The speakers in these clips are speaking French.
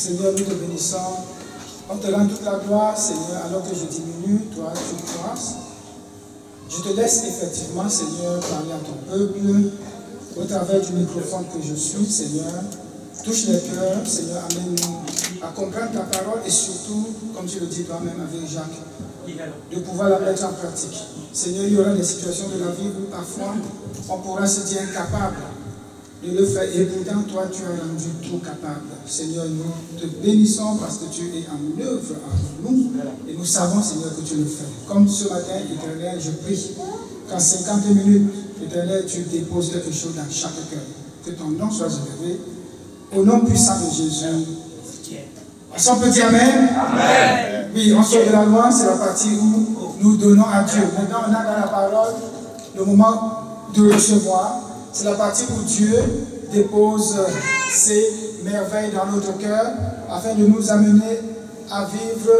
Seigneur, nous te bénissons. On te rend toute la gloire, Seigneur, alors que je diminue, toi, tu croisses. Je te laisse effectivement, Seigneur, parler à ton peuple, au travers du microphone que je suis, Seigneur. Touche les cœurs, Seigneur, amène-nous à comprendre ta parole et surtout, comme tu le dis toi-même avec Jacques, de pouvoir la mettre en pratique. Seigneur, il y aura des situations de la vie où parfois on pourra se dire incapable de le faire et pourtant toi tu as rendu tout capable. Seigneur, nous te bénissons parce que tu es en œuvre en nous et nous savons, Seigneur, que tu le fais. Comme ce matin, Éternel, je prie qu'en 50 minutes, Éternel, tu déposes quelque chose dans chaque cœur. Que ton nom soit élevé. Au nom puissant de Jésus. Est-ce qu'on peut dire Amen? Amen. Oui, on sort de la loi, c'est la partie où nous donnons à Dieu. Maintenant, on a dans la parole le moment de recevoir. C'est la partie où Dieu dépose ses merveilles dans notre cœur afin de nous amener à vivre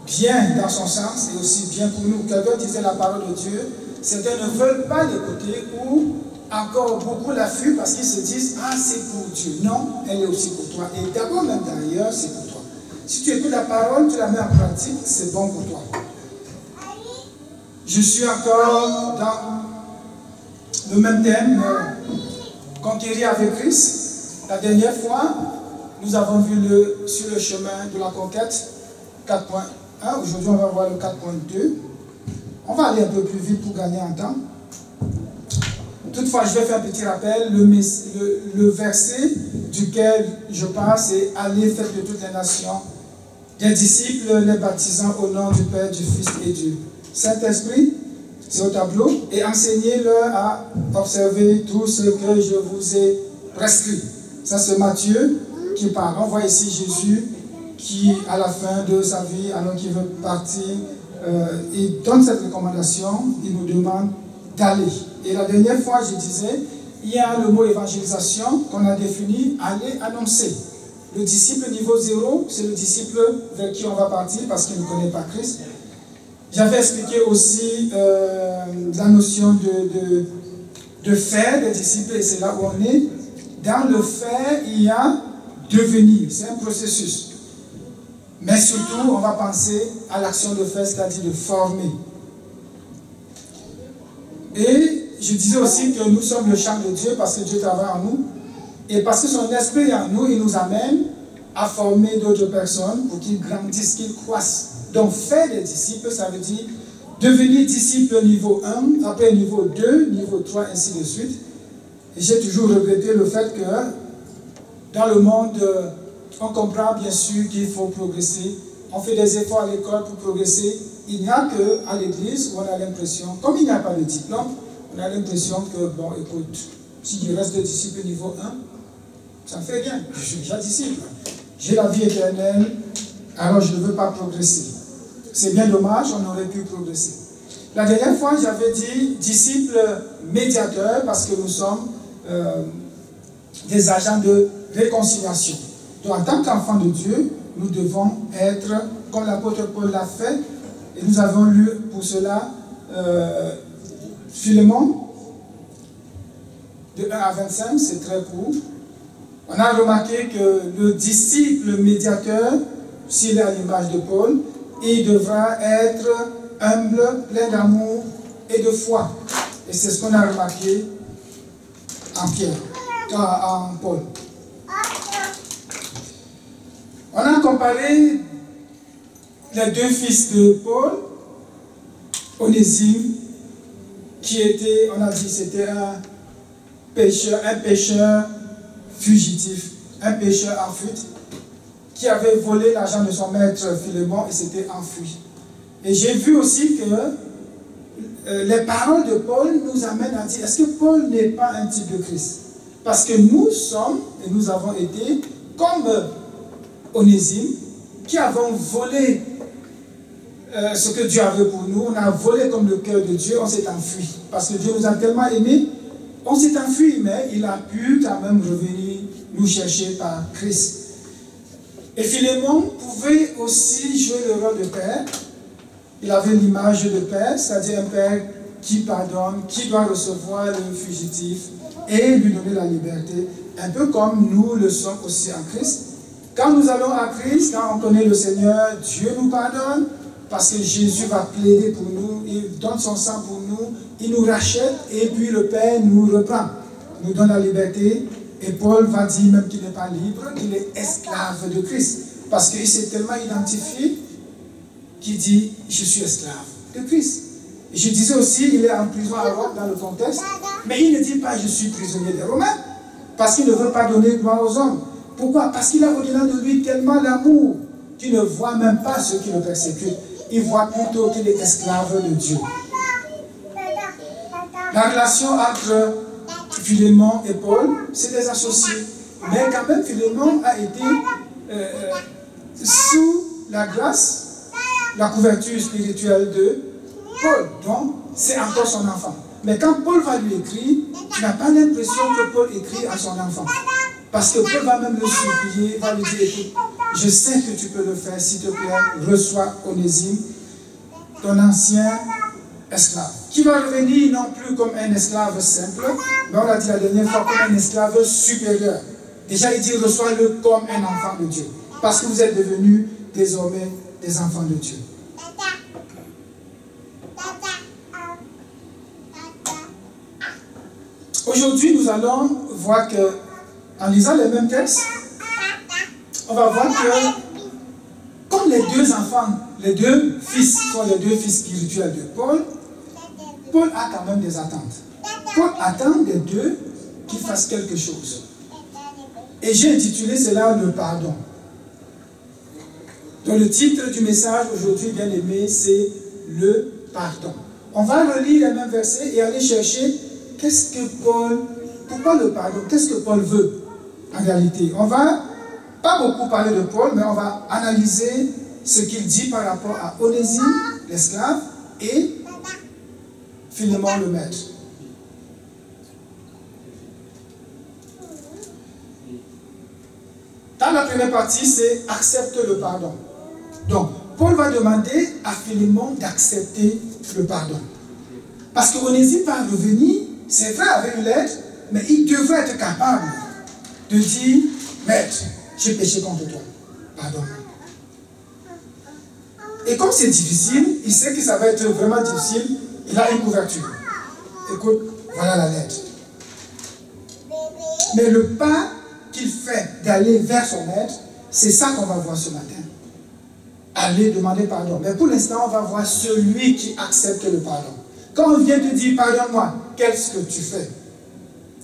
bien dans son sens et aussi bien pour nous. Quelqu'un disait la parole de Dieu, certains ne veulent pas l'écouter ou encore beaucoup la fuient parce qu'ils se disent « Ah, c'est pour Dieu ». Non, elle est aussi pour toi. Et d'abord même d'ailleurs, c'est pour toi. Si tu écoutes la parole, tu la mets en pratique, c'est bon pour toi. Je suis encore dans le même thème, conquérir avec Christ. La dernière fois, nous avons vu sur le chemin de la conquête 4.1. Aujourd'hui, on va voir le 4.2. On va aller un peu plus vite pour gagner en temps. Toutefois, je vais faire un petit rappel. Le verset duquel je parle, c'est « Allez, faites de toutes les nations des disciples, les baptisant au nom du Père, du Fils et du Saint-Esprit ». C'est au tableau. Et enseignez-leur à observer tout ce que je vous ai prescrit. Ça, c'est Matthieu qui parle. On voit ici Jésus qui, à la fin de sa vie, alors qu'il veut partir, il donne cette recommandation. Il nous demande d'aller. Et la dernière fois, je disais, il y a le mot évangélisation qu'on a défini, aller annoncer. Le disciple niveau 0, c'est le disciple vers qui on va partir parce qu'il ne connaît pas Christ. J'avais expliqué aussi la notion de faire des disciples, et c'est là où on est. Dans le faire, il y a devenir, c'est un processus. Mais surtout, on va penser à l'action de faire, c'est-à-dire de former. Et je disais aussi que nous sommes le champ de Dieu parce que Dieu travaille en nous. Et parce que son esprit est en nous, il nous amène à former d'autres personnes pour qu'ils grandissent, qu'ils croissent. Donc faire des disciples, ça veut dire devenir disciple niveau 1, après niveau 2, niveau 3, ainsi de suite. Et j'ai toujours regretté le fait que dans le monde, on comprend bien sûr qu'il faut progresser. On fait des efforts à l'école pour progresser. Il n'y a qu'à l'église où on a l'impression, comme il n'y a pas de diplôme, on a l'impression que, bon, écoute, si je reste de disciple niveau 1, ça ne fait rien. Je suis déjà disciple. J'ai la vie éternelle, alors je ne veux pas progresser. C'est bien dommage, on aurait pu progresser. La dernière fois, j'avais dit disciple médiateur parce que nous sommes des agents de réconciliation. Donc, en tant qu'enfants de Dieu, nous devons être, comme l'apôtre Paul l'a fait, et nous avons lu pour cela Philémon, de 1 à 25, c'est très court. On a remarqué que le disciple médiateur, s'il est à l'image de Paul, il devra être humble, plein d'amour et de foi. Et c'est ce qu'on a remarqué en Paul. On a comparé les deux fils de Paul, Onésime, qui était, on a dit, c'était un pécheur fugitif, un pécheur en fuite, qui avait volé l'argent de son maître Philémon et s'était enfui. Et j'ai vu aussi que les paroles de Paul nous amènent à dire, est-ce que Paul n'est pas un type de Christ? Parce que nous sommes, et nous avons été, comme Onésime, qui avons volé ce que Dieu avait pour nous. On a volé comme le cœur de Dieu, on s'est enfui. Parce que Dieu nous a tellement aimés, on s'est enfui, mais il a pu quand même revenir nous chercher par Christ. Et Philémon pouvait aussi jouer le rôle de père. Il avait l'image de père, c'est-à-dire un père qui pardonne, qui doit recevoir le fugitif et lui donner la liberté, un peu comme nous le sommes aussi en Christ. Quand nous allons à Christ, quand on connaît le Seigneur, Dieu nous pardonne, parce que Jésus va plaider pour nous, il donne son sang pour nous, il nous rachète, et puis le Père nous reprend, nous donne la liberté, et Paul va dire même qu'il n'est pas libre, qu'il est esclave de Christ, parce qu'il s'est tellement identifié qu'il dit, je suis esclave de Christ. Et je disais aussi, il est en prison à Rome dans le contexte, mais il ne dit pas, je suis prisonnier des Romains, parce qu'il ne veut pas donner gloire aux hommes. Pourquoi? Parce qu'il a au-delà de lui tellement l'amour qu'il ne voit même pas ceux qui le persécutent. Il voit plutôt qu'il est esclave de Dieu. La relation entre Philémon et Paul, c'est des associés. Mais quand même, Philémon a été sous la grâce, la couverture spirituelle de Paul. Donc, c'est encore son enfant. Mais quand Paul va lui écrire, tu n'as pas l'impression que Paul écrit à son enfant. Parce que Paul va même le supplier, va lui dire, écoute, je sais que tu peux le faire, s'il te plaît, reçois Onésime, ton ancien esclave, qui va revenir non plus comme un esclave simple, mais on l'a dit la dernière fois, comme un esclave supérieur. Déjà, il dit, reçois-le comme un enfant de Dieu, parce que vous êtes devenus désormais des enfants de Dieu. Aujourd'hui, nous allons voir que, en lisant les mêmes textes, on va voir que, comme les deux enfants, les deux fils sont les deux fils spirituels de Paul, Paul a quand même des attentes. Paul attend des deux qu'ils fassent quelque chose. Et j'ai intitulé cela le pardon. Donc le titre du message aujourd'hui, bien aimé, c'est le pardon. On va relire les mêmes versets et aller chercher qu'est-ce que Paul, pourquoi le pardon, qu'est-ce que Paul veut en réalité. On va pas beaucoup parler de Paul, mais on va analyser ce qu'il dit par rapport à Onésime, l'esclave, et Philémon, le maître. Dans la première partie, c'est accepte le pardon. Donc, Paul va demander à Philémon d'accepter le pardon. Parce que Onésime va revenir, c'est vrai, avec une lettre, mais il devrait être capable de dire, maître, j'ai péché contre toi, pardonne-moi. Et comme c'est difficile, il sait que ça va être vraiment difficile, il a une couverture. Écoute, voilà la lettre. Mais le pas qu'il fait d'aller vers son maître, c'est ça qu'on va voir ce matin. Aller demander pardon. Mais pour l'instant, on va voir celui qui accepte le pardon. Quand on vient te dire pardonne-moi, qu'est-ce que tu fais?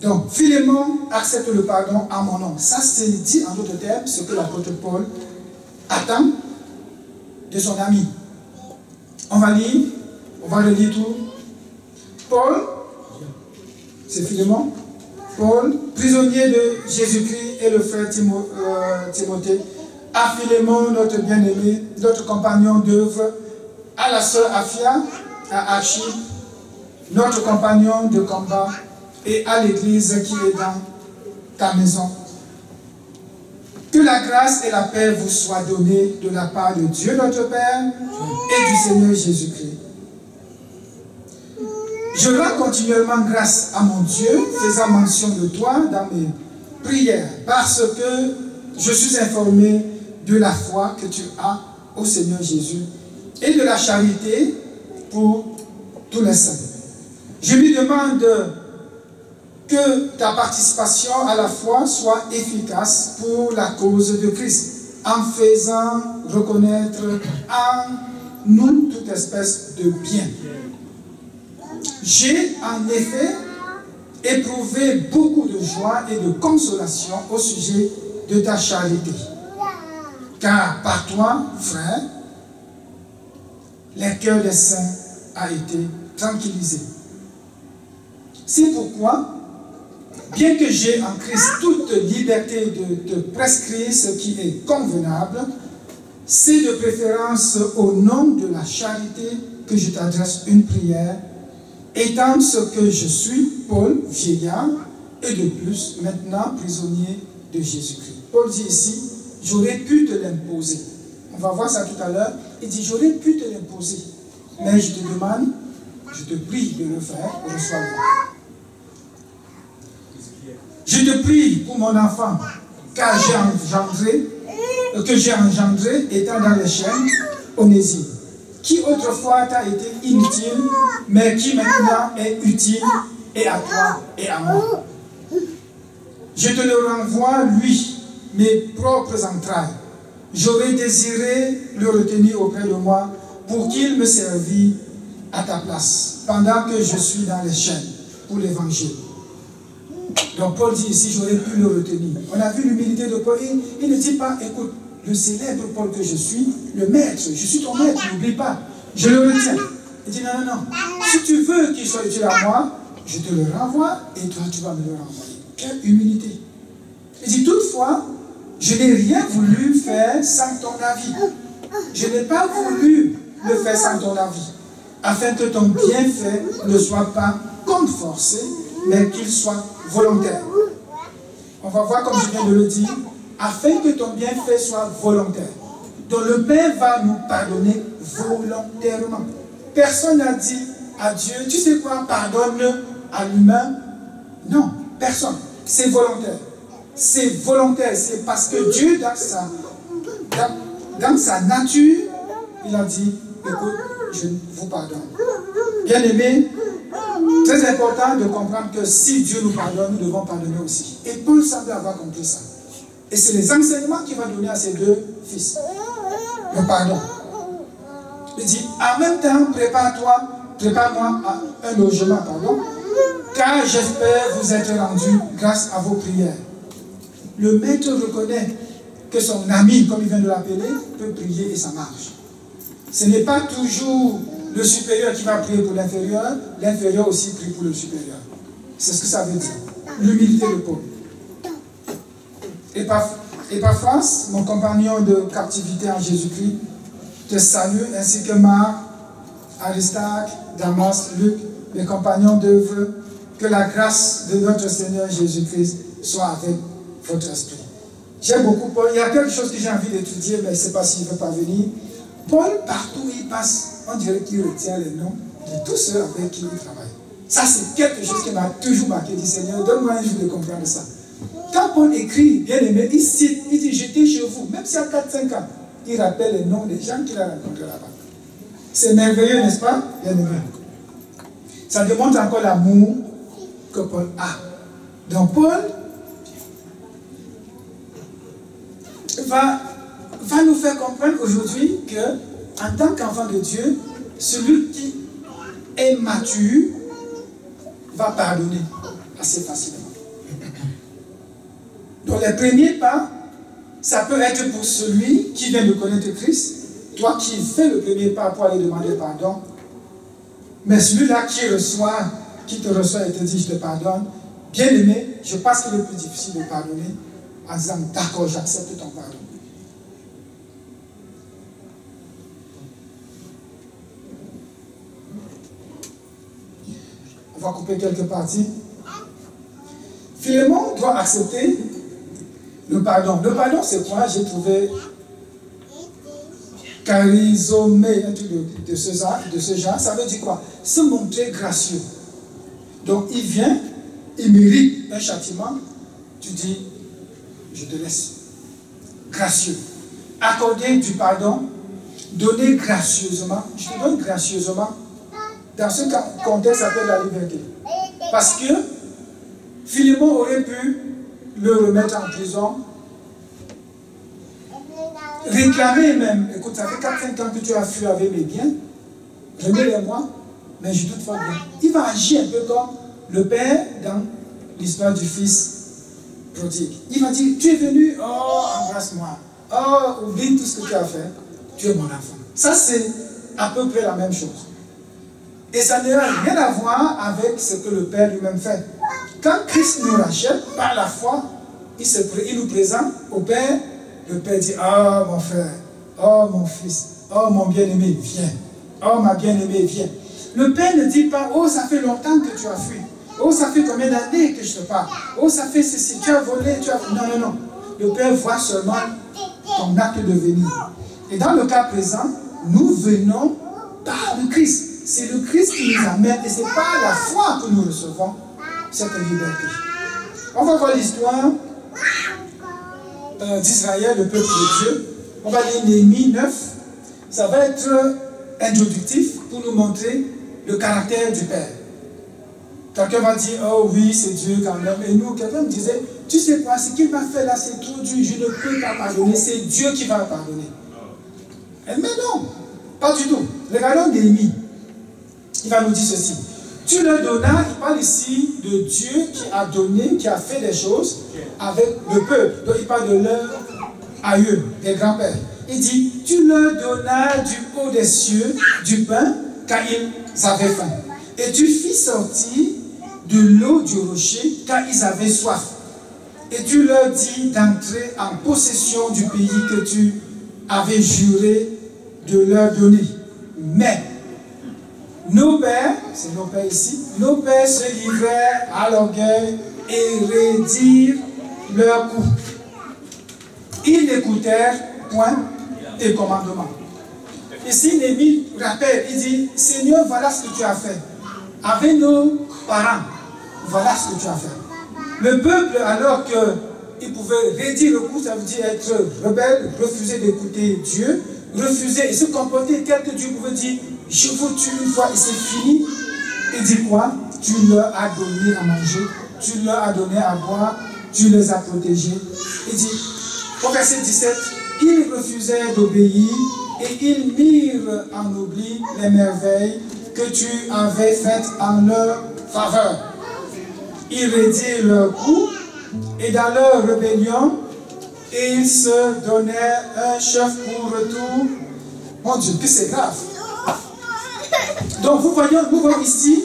Donc, Philémon accepte le pardon en mon nom. Ça, c'est dit en d'autres termes ce que l'apôtre Paul attend de son ami. On va lire, on va le lire tout. Paul, c'est Philémon. Paul, prisonnier de Jésus-Christ et le frère Timothée, à Philémon, notre bien-aimé, notre compagnon d'œuvre, à la sœur Aphia, à Archie, notre compagnon de combat, et à l'église qui est dans ta maison. Que la grâce et la paix vous soient données de la part de Dieu notre Père et du Seigneur Jésus-Christ. Je rends continuellement grâce à mon Dieu, faisant mention de toi dans mes prières, parce que je suis informé de la foi que tu as au Seigneur Jésus et de la charité pour tous les saints. Je lui demande que ta participation à la foi soit efficace pour la cause de Christ, en faisant reconnaître en nous toute espèce de bien. J'ai en effet éprouvé beaucoup de joie et de consolation au sujet de ta charité. Car par toi, frère, le cœur des saints a été tranquillisé. C'est pourquoi, bien que j'ai en Christ toute liberté de te prescrire ce qui est convenable, c'est de préférence au nom de la charité que je t'adresse une prière, étant ce que je suis, Paul, vieillard, et de plus, maintenant prisonnier de Jésus-Christ. Paul dit ici, j'aurais pu te l'imposer. On va voir ça tout à l'heure. Il dit, j'aurais pu te l'imposer, mais je te demande, je te prie de le faire, reçois-le. Je te prie pour mon enfant, car j'ai engendré que j'ai engendré étant dans les chaînes, Onésime, qui autrefois t'a été inutile, mais qui maintenant est utile et à toi et à moi. Je te le renvoie, lui, mes propres entrailles. J'aurais désiré le retenir auprès de moi pour qu'il me servit à ta place, pendant que je suis dans les chaînes pour l'évangile. Donc Paul dit ici, j'aurais pu le retenir. On a vu l'humilité de Paul. Il ne dit pas, écoute, le célèbre Paul que je suis, le maître, je suis ton maître, n'oublie pas. Je le retiens. Il dit, non, non, non. Si tu veux qu'il soit utile à moi, je te le renvoie et toi, tu vas me le renvoyer. Quelle humilité. Il dit, toutefois, je n'ai rien voulu faire sans ton avis. Je n'ai pas voulu le faire sans ton avis, afin que ton bienfait ne soit pas comme forcé, mais qu'il soit volontaire. On va voir, comme je viens de le dire, afin que ton bienfait soit volontaire. Donc le Père va nous pardonner volontairement. Personne n'a dit à Dieu, tu sais quoi, pardonne à l'humain. Non, personne. C'est volontaire. C'est volontaire. C'est parce que Dieu, dans sa nature, il a dit, écoute, je vous pardonne. Bien aimé, très important de comprendre que si Dieu nous pardonne, nous devons pardonner aussi. Et Paul semble avoir compris ça. Et c'est les enseignements qu'il va donner à ses deux fils. Le pardon. Il dit, en même temps, prépare-moi un logement, pardon, car j'espère vous être rendu grâce à vos prières. Le maître reconnaît que son ami, comme il vient de l'appeler, peut prier et ça marche. Ce n'est pas toujours le supérieur qui va prier pour l'inférieur, l'inférieur aussi prie pour le supérieur. C'est ce que ça veut dire. L'humilité de Paul. Épaphras, mon compagnon de captivité en Jésus-Christ, te salue, ainsi que Marc, Aristarque, Damas, Luc, mes compagnons d'œuvre. Que la grâce de notre Seigneur Jésus-Christ soit avec votre esprit. J'aime beaucoup Paul. Il y a quelque chose que j'ai envie d'étudier, mais je ne sais pas s'il ne veut pas venir. Paul, partout où il passe, on dirait qu'il retient les noms de tous ceux avec qui il travaille. Ça, c'est quelque chose qui m'a toujours marqué. Il dit, Seigneur, donne-moi un jour de comprendre ça. Quand Paul écrit, bien aimé, il cite, il dit, j'étais chez vous, même s'il y a 4-5 ans, il rappelle les noms des gens qu'il a rencontrés là-bas. C'est merveilleux, n'est-ce pas, bien aimé? Ça démontre encore l'amour que Paul a. Donc Paul va nous faire comprendre aujourd'hui que, en tant qu'enfant de Dieu, celui qui est mature va pardonner assez facilement. Donc les premiers pas, ça peut être pour celui qui vient de connaître Christ, toi qui fais le premier pas pour aller demander pardon, mais celui-là qui te reçoit et te dit je te pardonne, bien aimé, je pense qu'il est plus difficile de pardonner en disant d'accord, j'accepte ton pardon. On va couper quelques parties. Philémon doit accepter le pardon. Le pardon, c'est quoi? J'ai trouvé charizomé, un truc de ce genre. Ça veut dire quoi? Se montrer gracieux. Donc, il vient, il mérite un châtiment. Tu dis, je te laisse. Gracieux. Accorder du pardon, donner gracieusement. Je te donne gracieusement. Dans ce contexte, ça s'appelle la liberté. Parce que Philémon aurait pu le remettre en prison, réclamer même, écoute, ça fait 4-5 ans que tu as fui avec mes biens, remets-les-moi, mais je doute fort bien. Il va agir un peu comme le père dans l'histoire du fils prodigue. Il va dire, tu es venu, oh, embrasse-moi, oh, oublie tout ce que tu as fait, tu es mon enfant. Ça, c'est à peu près la même chose. Et ça n'a rien à voir avec ce que le Père lui-même fait. Quand Christ nous rachète, par la foi, il nous présente au Père. Le Père dit, oh mon frère, oh mon fils, oh mon bien-aimé, viens. Oh ma bien-aimée, viens. Le Père ne dit pas, oh ça fait longtemps que tu as fui. Oh ça fait combien d'années que je te parle. Oh ça fait ceci, tu as volé, tu as... Non, non, non. Le Père voit seulement ton acte de venir. Et dans le cas présent, nous venons par le Christ. C'est le Christ qui nous amène et c'est par la foi que nous recevons cette liberté. On va voir l'histoire d'Israël, le peuple de Dieu. On va lire Néhémie 9. Ça va être introductif pour nous montrer le caractère du Père. Quelqu'un va dire, oh oui, c'est Dieu quand même. Et nous, quelqu'un me disait, tu sais quoi, ce qu'il m'a fait là, c'est trop dur, je ne peux pas pardonner, c'est Dieu qui va pardonner. Mais non, pas du tout. Regardons Néhémie. Il va nous dire ceci. Tu leur donnas, il parle ici de Dieu qui a donné, qui a fait des choses avec le peuple. Donc il parle de leur aïeux, des grands-pères. Il dit, tu leur donnas du haut des cieux du pain car ils avaient faim. Et tu fis sortir de l'eau du rocher car ils avaient soif. Et tu leur dis d'entrer en possession du pays que tu avais juré de leur donner. Mais nos pères, c'est nos pères ici, nos pères se livrèrent à l'orgueil et raidirent leur cou. Ils n'écoutèrent point tes commandements. Ici, Néhémie rappelle, il dit, Seigneur, voilà ce que tu as fait. Avec nos parents, voilà ce que tu as fait. Le peuple, alors qu'il pouvait raidir le cou, ça veut dire être rebelle, refuser d'écouter Dieu, refuser et se comporter tel que Dieu pouvait dire, je vous tue une fois et c'est fini. Il dit quoi? Tu leur as donné à manger, tu leur as donné à boire, tu les as protégés. Il dit, au verset 17, ils refusaient d'obéir et ils mirent en oubli les merveilles que tu avais faites en leur faveur. Ils raidirent leur cou et dans leur rébellion, ils se donnèrent un chef pour retour. Mon Dieu, que c'est grave. Donc nous voyons ici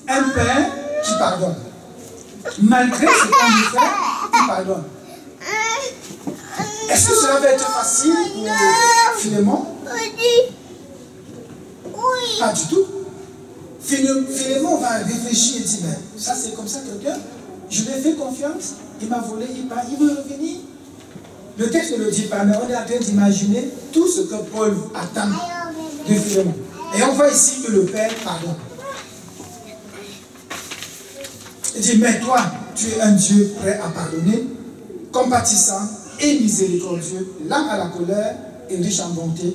un père qui pardonne. Malgré ce qu'on lui fait, il pardonne. Est-ce que cela va être facile pour Philémon? Pas du tout. Philémon va réfléchir et dire, mais ça c'est comme ça quelqu'un, je lui ai fait confiance, il m'a volé, il veut revenir. Le texte ne le dit pas, mais on est en train d'imaginer tout ce que Paul attend de Philémon. Et on voit ici que le Père pardonne. Il dit, mais toi, tu es un Dieu prêt à pardonner, compatissant et miséricordieux, lent à la colère et riche en bonté,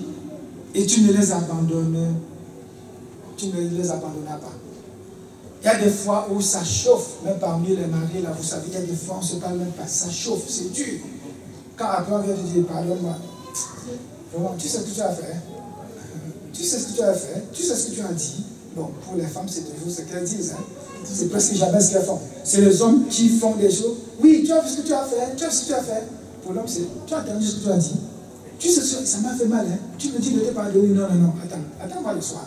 et tu ne les abandonnes, tu ne les abandonneras pas. Il y a des fois où ça chauffe, même parmi les maris, là, vous savez, il y a des fois où on ne se parle même pas, ça chauffe, c'est dur. Quand après on vient te dire, pardonne-moi, tu sais ce que tu as fait, tu sais ce que tu as fait, tu sais ce que tu as dit. Bon, pour les femmes, c'est toujours ce qu'elles disent. Hein. C'est presque jamais ce qu'elles font. C'est les hommes qui font des choses. Oui, tu as vu ce que tu as fait, tu as vu ce que tu as fait. Pour l'homme, c'est, tu as entendu ce que tu as dit. Tu sais, ça m'a fait mal. Hein. Tu me dis de te pardonner. Non, non, non, attends-moi le soir.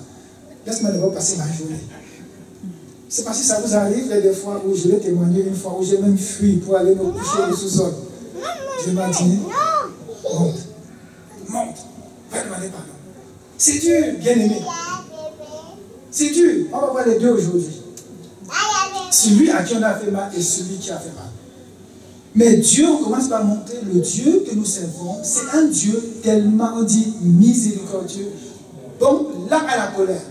Laisse-moi d'abord passer ma journée. C'est parce que ça vous arrive, il y a des fois où je l'ai témoigné, une fois où j'ai même fui pour aller me coucher au sous-sol. Je m'ai dit, monte, va demander pardon. C'est dur, bien-aimé. C'est dur. On va voir les deux aujourd'hui. Celui à qui on a fait mal et celui qui a fait mal. Mais Dieu, on commence par montrer le Dieu que nous servons. C'est un Dieu tellement, on dit, miséricordieux. Bon, là à la colère.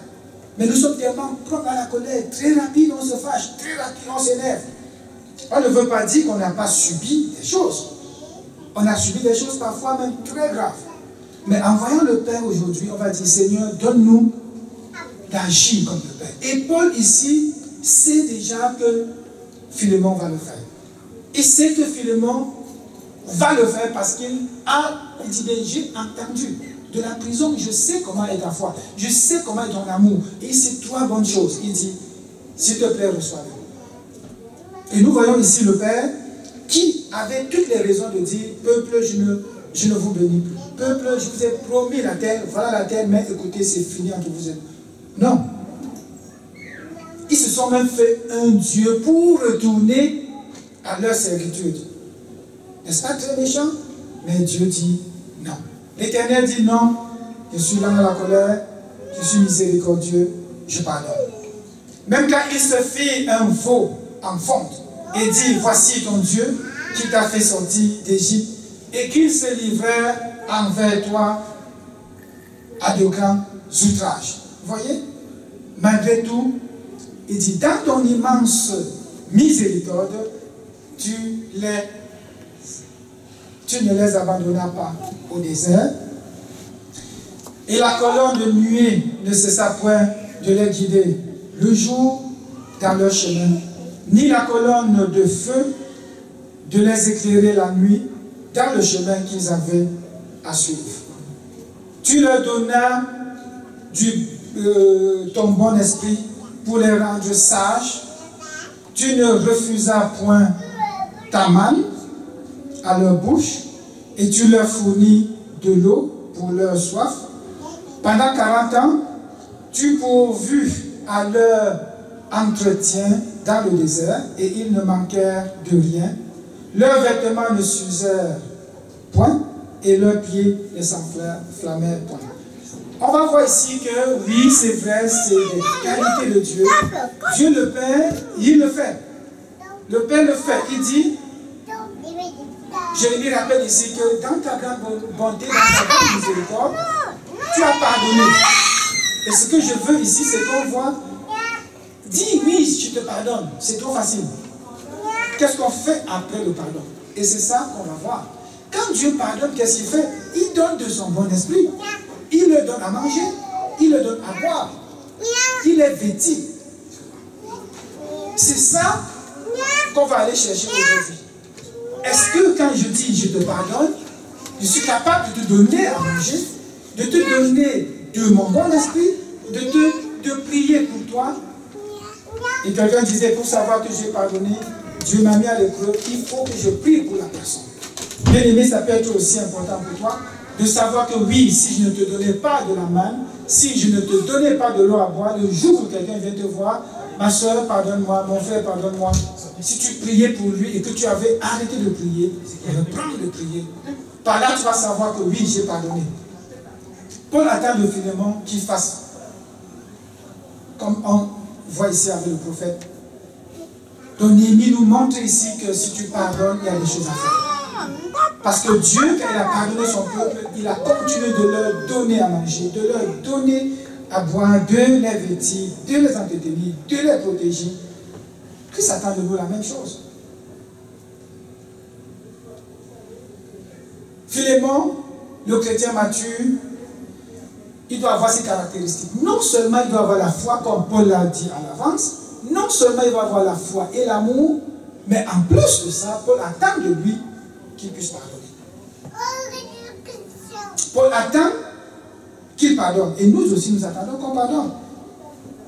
Mais nous sommes tellement prompts à la colère. Très rapide, on se fâche. Très rapide, on s'énerve. On ne veut pas dire qu'on n'a pas subi des choses. On a subi des choses parfois même très graves. Mais en voyant le Père aujourd'hui, on va dire, Seigneur, donne-nous d'agir comme le Père. Et Paul ici sait déjà que Philémon va le faire. Il sait que Philémon va le faire parce qu'il dit, j'ai entendu de la prison, je sais comment est ta foi, je sais comment est ton amour. Et il sait trois bonnes choses. Il dit, s'il te plaît, reçois-le. Et nous voyons ici le Père qui avait toutes les raisons de dire, peuple, je ne vous bénis plus. Peuple, je vous ai promis la terre, voilà la terre, mais écoutez, c'est fini entre vous et nous. Non. Ils se sont même fait un Dieu pour retourner à leur servitude. N'est-ce pas très méchant? Mais Dieu dit non. L'Éternel dit non, je suis lent à la colère, je suis miséricordieux, je pardonne. Même quand il se fit un veau en fonte et dit, voici ton Dieu qui t'a fait sortir d'Égypte et qu'il se livrait envers toi à de grands outrages. Vous voyez? Malgré tout, il dit, dans ton immense miséricorde, tu tu ne les abandonnas pas au désert. Et la colonne de nuée ne cessa point de les guider le jour dans leur chemin, ni la colonne de feu de les éclairer la nuit dans le chemin qu'ils avaient à suivre. Tu leur donnas ton bon esprit pour les rendre sages. Tu ne refusas point ta manne à leur bouche, et tu leur fournis de l'eau pour leur soif. Pendant 40 ans, tu pourvus à leur entretien dans le désert, et ils ne manquèrent de rien. Leurs vêtements ne s'usèrent point, et leurs pieds ne s'enflammèrent point. On va voir ici que, oui, c'est vrai, c'est des qualités de Dieu. Dieu le Père, il le fait. Le Père le fait. Il dit, Jérémie rappelle ici que dans ta grande bonté, dans ta grande miséricorde, tu as pardonné. Et ce que je veux ici, c'est qu'on voit, dis oui, je te pardonne. C'est trop facile. Qu'est-ce qu'on fait après le pardon? Et c'est ça qu'on va voir. Quand Dieu pardonne, qu'est-ce qu'il fait? Il donne de son bon esprit. Il le donne à manger. Il le donne à boire. Il est vêtu. C'est ça qu'on va aller chercher aujourd'hui. Est-ce que quand je dis je te pardonne, je suis capable de te donner à manger, de te donner de mon bon esprit, de prier pour toi? Et quelqu'un disait, pour savoir que j'ai pardonné, Dieu m'a mis à l'épreuve, il faut que je prie pour la personne. Bien aimé, ça peut être aussi important pour toi de savoir que oui, si je ne te donnais pas de la manne, si je ne te donnais pas de l'eau à boire, le jour où quelqu'un vient te voir, ma soeur, pardonne-moi, mon frère, pardonne-moi. Si tu priais pour lui et que tu avais arrêté de prier, reprends de prier. Par là, tu vas savoir que oui, j'ai pardonné. Paul attend de Philémon qu'il fasse comme on voit ici avec le prophète. Donc Néhémie nous montre ici que si tu pardonnes, il y a des choses à faire. Parce que Dieu, quand il a pardonné son peuple, il a continué de leur donner à manger, de leur donner à boire, de les vêtir, de les entretenir, de les protéger. Christ attend de nous la même chose. Philémon, le chrétien mature, il doit avoir ces caractéristiques. Non seulement il doit avoir la foi, comme Paul l'a dit à l'avance, non seulement il doit avoir la foi et l'amour, mais en plus de ça, Paul attend de lui qu'il puisse pardonner. Paul attend qu'il pardonne. Et nous aussi, nous attendons qu'on pardonne.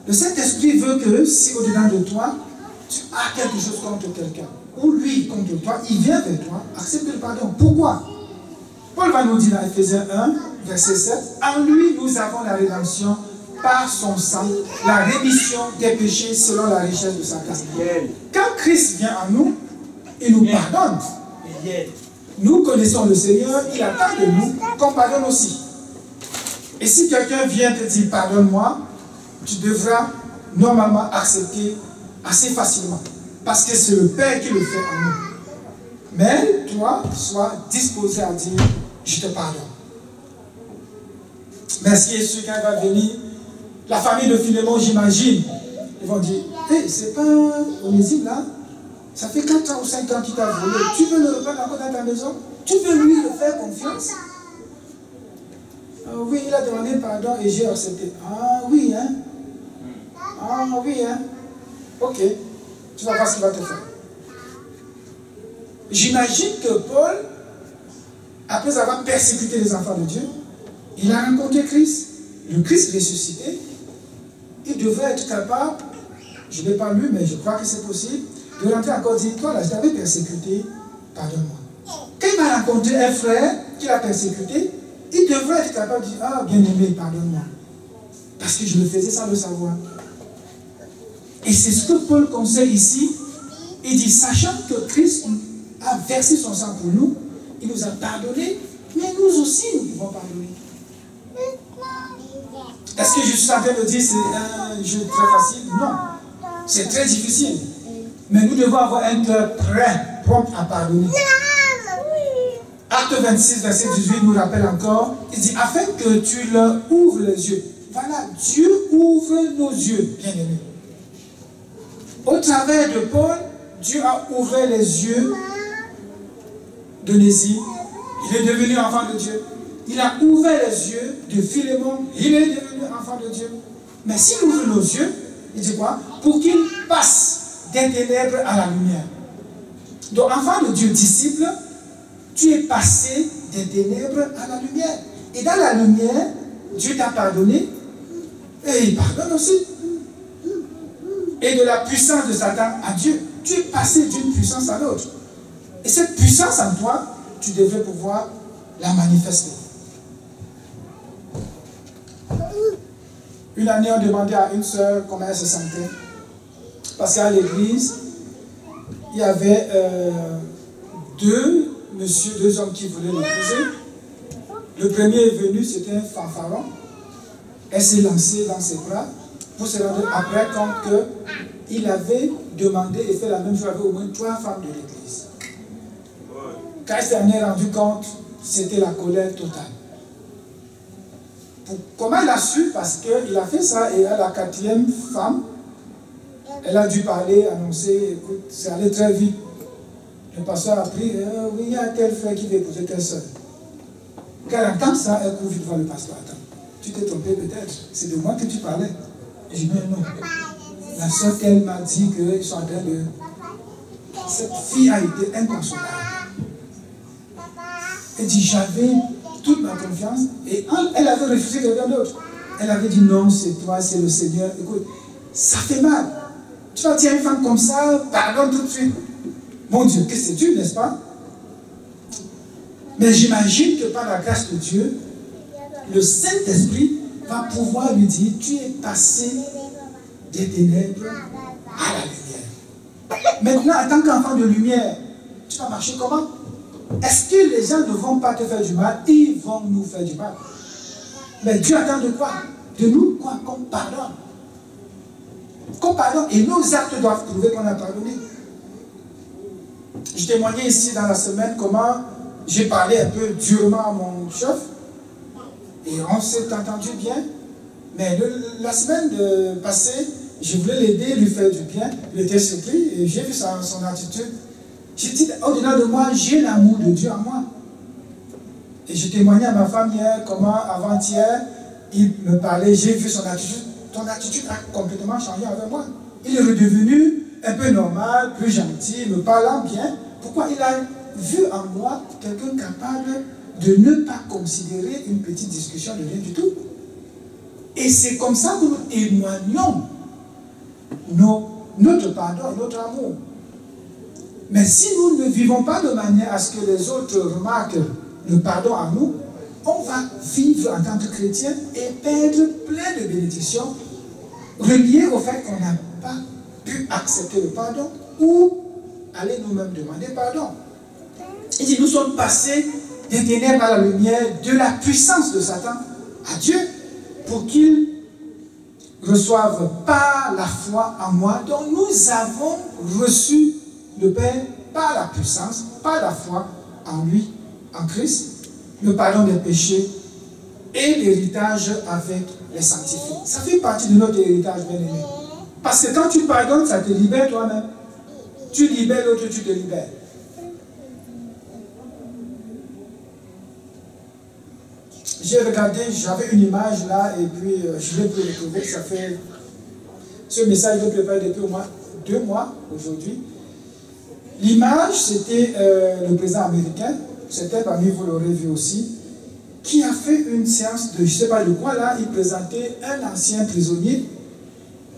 Le Saint-Esprit veut que si au-dedans de toi, tu as quelque chose contre quelqu'un, ou lui contre toi, il vient vers toi, accepte le pardon. Pourquoi? Paul va nous dire dans Ephésiens 1, verset 7, en lui nous avons la rédemption par son sang, la rémission des péchés selon la richesse de sa grâce. Quand Christ vient à nous, il nous pardonne. Nous connaissons le Seigneur, il attend de nous qu'on pardonne aussi. Et si quelqu'un vient te dire pardonne-moi, tu devras normalement accepter assez facilement. Parce que c'est le Père qui le fait en nous. Mais toi, sois disposé à dire je te pardonne. Mais ce qui est sûr, quand il va venir, la famille de Philémon, j'imagine, ils vont dire hey, c'est pas Onésime là? Ça fait 4 ans ou 5 ans qu'il t'a volé. Tu veux le reprendre encore dans ta maison? Tu veux lui le faire confiance? Oui, il a demandé pardon et j'ai accepté. Ah oui, hein? Ah oui, hein? Ok. Tu vas voir ce qu'il va te faire. J'imagine que Paul, après avoir persécuté les enfants de Dieu, il a rencontré Christ, le Christ ressuscité. Il devrait être capable, je ne l'ai pas lu, mais je crois que c'est possible, de rentrer encore dire, toi là, je t'avais persécuté, pardonne-moi. Quand il va rencontrer un frère qui l'a persécuté, il devrait être capable de dire, ah, bien-aimé, pardonne-moi. Parce que je le faisais sans le savoir. Et c'est ce que Paul conseille ici. Il dit, sachant que Christ a versé son sang pour nous, il nous a pardonné, mais nous aussi, nous pouvons pardonner. Est-ce que je suis en train de dire c'est un jeu très facile? Non. C'est très difficile. Mais nous devons avoir un cœur prêt, prompt à pardonner. Acte 26, verset 18 nous rappelle encore, il dit, afin que tu leur ouvres les yeux. Voilà, Dieu ouvre nos yeux, bien-aimés. Au travers de Paul, Dieu a ouvert les yeux d'Onésime Il est devenu enfant de Dieu. Il a ouvert les yeux de Philémon. Il est devenu enfant de Dieu. Mais s'il ouvre nos yeux, il dit quoi? Pour qu'il passe des ténèbres à la lumière. Donc, enfant de Dieu, disciple, tu es passé des ténèbres à la lumière. Et dans la lumière, Dieu t'a pardonné et il pardonne aussi. Et de la puissance de Satan à Dieu, tu es passé d'une puissance à l'autre. Et cette puissance en toi, tu devrais pouvoir la manifester. Une année, on demandait à une sœur comment elle se sentait. Parce qu'à l'église, il y avait deux hommes qui voulaient l'épouser. Le premier est venu, c'était un fanfaron. Elle s'est lancée dans ses bras pour se rendre après compte qu'il avait demandé et fait la même chose avec au moins 3 femmes de l'église. Quand elle s'en est rendu compte, c'était la colère totale. Comment elle a su? Parce qu'il a fait ça et à la 4e femme, elle a dû parler, annoncer, écoute, c'est allé très vite. Le pasteur a pris, oui, il y a tel frère qui veut épouser telle soeur. Quand elle entend ça, elle court vite voir le pasteur. Attends, tu t'es trompé peut-être, c'est de moi que tu parlais. Et je dis, non. La soeur qu'elle m'a dit qu'ils sont en train de... Cette fille a été inconsolable. Elle dit, j'avais toute ma confiance et elle avait refusé quelqu'un d'autre. Elle avait dit, non, c'est toi, c'est le Seigneur. Écoute, ça fait mal. Tu vas dire à une femme comme ça, pardonne tout de suite. Mon Dieu, que c'est dur, n'est-ce pas? Mais j'imagine que par la grâce de Dieu, le Saint-Esprit va pouvoir lui dire, tu es passé des ténèbres à la lumière. Maintenant, en tant qu'enfant de lumière, tu vas marcher comment? Est-ce que les gens ne vont pas te faire du mal? Ils vont nous faire du mal. Mais Dieu attend de quoi? De nous, quoi? Qu'on pardonne. Qu'on pardonne. Et nos actes doivent prouver qu'on a pardonné. Je témoignais ici dans la semaine comment j'ai parlé un peu durement à mon chef. Et on s'est entendu bien. Mais la semaine passée, je voulais l'aider, lui faire du bien. Il était surpris et j'ai vu son attitude. J'ai dit, au-delà de moi, j'ai l'amour de Dieu en moi. Et je témoignais à ma femme hier, comment avant-hier, il me parlait, j'ai vu son attitude. Ton attitude a complètement changé avec moi. Il est redevenu un peu normal, plus gentil, me parlant bien. Pourquoi? Il a vu en moi quelqu'un capable de ne pas considérer une petite discussion de rien du tout. Et c'est comme ça que nous témoignons notre pardon, notre amour. Mais si nous ne vivons pas de manière à ce que les autres remarquent le pardon en nous, on va vivre en tant que chrétien et perdre plein de bénédictions reliées au fait qu'on n'a pas pu accepter le pardon ou aller nous-mêmes demander pardon. Il dit, nous sommes passés des ténèbres à la lumière, de la puissance de Satan à Dieu, pour qu'il reçoive par la foi en moi, dont nous avons reçu le Père par la puissance, par la foi en lui, en Christ, le pardon des péchés et l'héritage avec les sanctifiés. Ça fait partie de notre héritage, bien aimé. Parce que quand tu pardonnes, ça te libère toi-même. Tu libères l'autre, tu te libères. J'ai regardé, j'avais une image là, et puis je l'ai pu retrouver. Ça fait. Ce message, je l'ai préparé depuis au moins 2 mois aujourd'hui. L'image, c'était le président américain, c'était parmi vous l'aurez vu aussi, qui a fait une séance de, je ne sais pas de quoi là, il présentait un ancien prisonnier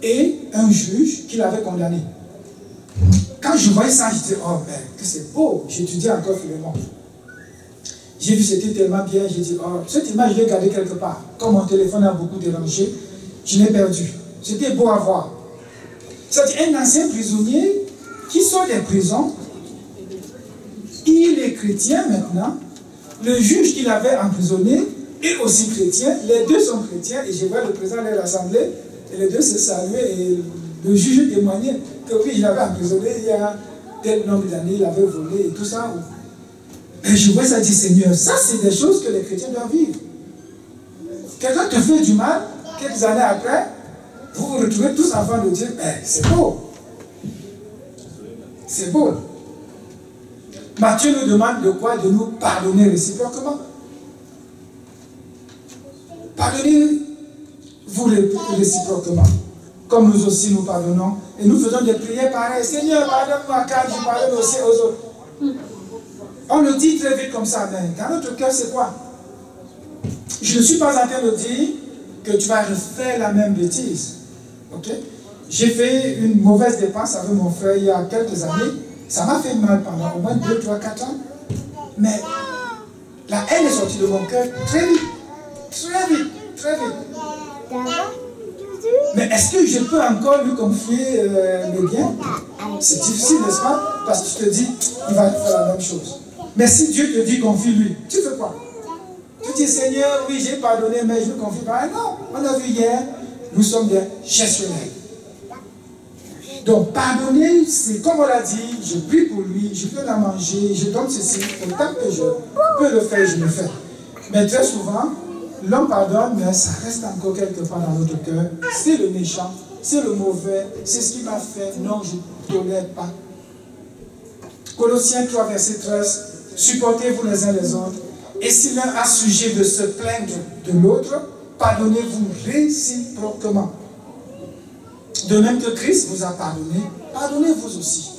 et un juge qui l'avait condamné. Quand je voyais ça, je disais, oh merde, que c'est beau, j'étudiais encore Philémon. J'ai vu, c'était tellement bien, j'ai dit, oh, cette image, je l'ai gardée quelque part. Comme mon téléphone a beaucoup dérangé, je l'ai perdu. C'était beau à voir. C'est un ancien prisonnier qui sort des prisons, il est chrétien maintenant, le juge qu'il avait emprisonné est aussi chrétien, les deux sont chrétiens, et je vois le président de l'Assemblée, et les deux se saluaient, et le juge témoignait que oui, il avait emprisonné il y a tel nombre d'années, il avait volé et tout ça. Et je vois ça, dit Seigneur, ça c'est des choses que les chrétiens doivent vivre. Quelqu'un te fait du mal, quelques années après, vous vous retrouvez tous enfants de Dieu, c'est beau. C'est beau. Matthieu nous demande de quoi? De nous pardonner réciproquement. Pardonnez-vous réciproquement, comme nous aussi nous pardonnons. Et nous faisons des prières pareilles. Seigneur, pardonne-moi car je pardonne aussi aux autres. On le dit très vite comme ça, mais dans notre cœur, c'est quoi? Je ne suis pas en train de dire que tu vas refaire la même bêtise. Ok? J'ai fait une mauvaise dépense avec mon frère il y a quelques années. Ça m'a fait mal pendant au moins 2, 3, 4 ans. Mais la haine est sortie de mon cœur très vite. Très vite, très vite. Mais est-ce que je peux encore lui confier mes biens? C'est difficile, n'est-ce pas? Parce que tu te dis, il va faire la même chose. Mais si Dieu te dit confie-lui, tu fais quoi? Tu dis, Seigneur, oui, j'ai pardonné, mais je ne confie pas. Non, on a vu hier, nous sommes des gestionnaires. Donc, pardonner, c'est comme on l'a dit, je prie pour lui, je peux la manger, je donne ceci, autant que je peux le faire, je le fais. Mais très souvent, l'homme pardonne, mais ça reste encore quelque part dans notre cœur. C'est le méchant, c'est le mauvais, c'est ce qui m'a fait. Non, je ne tolère pas. Colossiens 3, verset 13. Supportez-vous les uns les autres. Et si l'un a sujet de se plaindre de l'autre, pardonnez-vous réciproquement. De même que Christ vous a pardonné, pardonnez-vous aussi.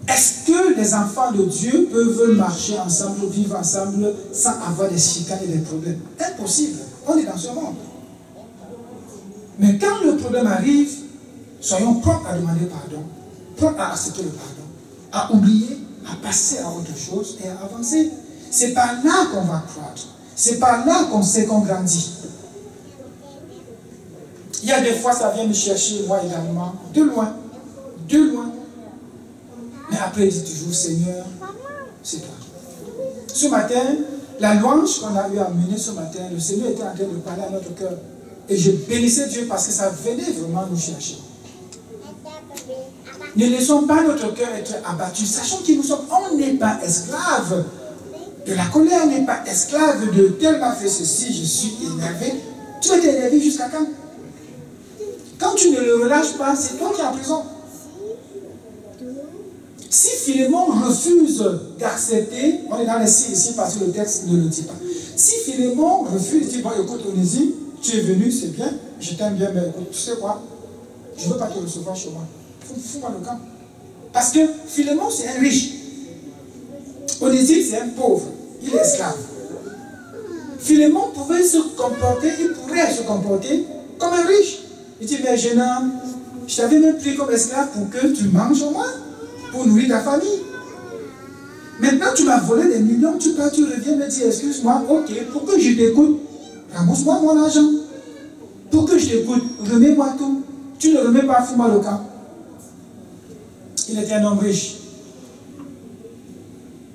Est-ce que les enfants de Dieu peuvent marcher ensemble, vivre ensemble, sans avoir des chicanes et des problèmes? Impossible. On est dans ce monde. Mais quand le problème arrive, soyons propres à demander pardon, propres à accepter le pardon, à oublier, à passer à autre chose et à avancer. C'est par là qu'on va croître. C'est par là qu'on sait qu'on grandit. Il y a des fois, ça vient me chercher, moi également, de loin. De loin. Mais après, il dit toujours, Seigneur, c'est toi. Ce matin, la louange qu'on a eu à mener ce matin, le Seigneur était en train de parler à notre cœur. Et je bénissais Dieu parce que ça venait vraiment nous chercher. Ne laissons pas notre cœur être abattu. Sachons qui nous sommes. On n'est pas esclaves de la colère, on n'est pas esclaves de tel m'a fait ceci, je suis énervé. Tu vas t'énerver jusqu'à quand? Quand tu ne le relâches pas, c'est toi qui es en prison. Si Philémon refuse d'accepter, on est dans les si ici parce que le texte ne le dit pas. Si Philémon refuse, dit bon écoute Onésime, tu es venu, c'est bien, je t'aime bien, mais écoute, tu sais quoi, je ne veux pas te recevoir chez moi. Fous-moi le camp. Parce que Philémon c'est un riche. Onésime c'est un pauvre, il est esclave. Philémon pouvait se comporter, il pourrait se comporter comme un riche. Il dit mais jeune homme, je t'avais même pris comme esclave pour que tu manges au moins, pour nourrir ta famille. Maintenant, tu m'as volé des millions, tu pars, tu reviens me dire, excuse-moi, ok, pour que je t'écoute, rembourse-moi mon argent. Pour que je t'écoute, remets-moi tout. Tu ne remets pas, fous-moi le camp. Il était un homme riche.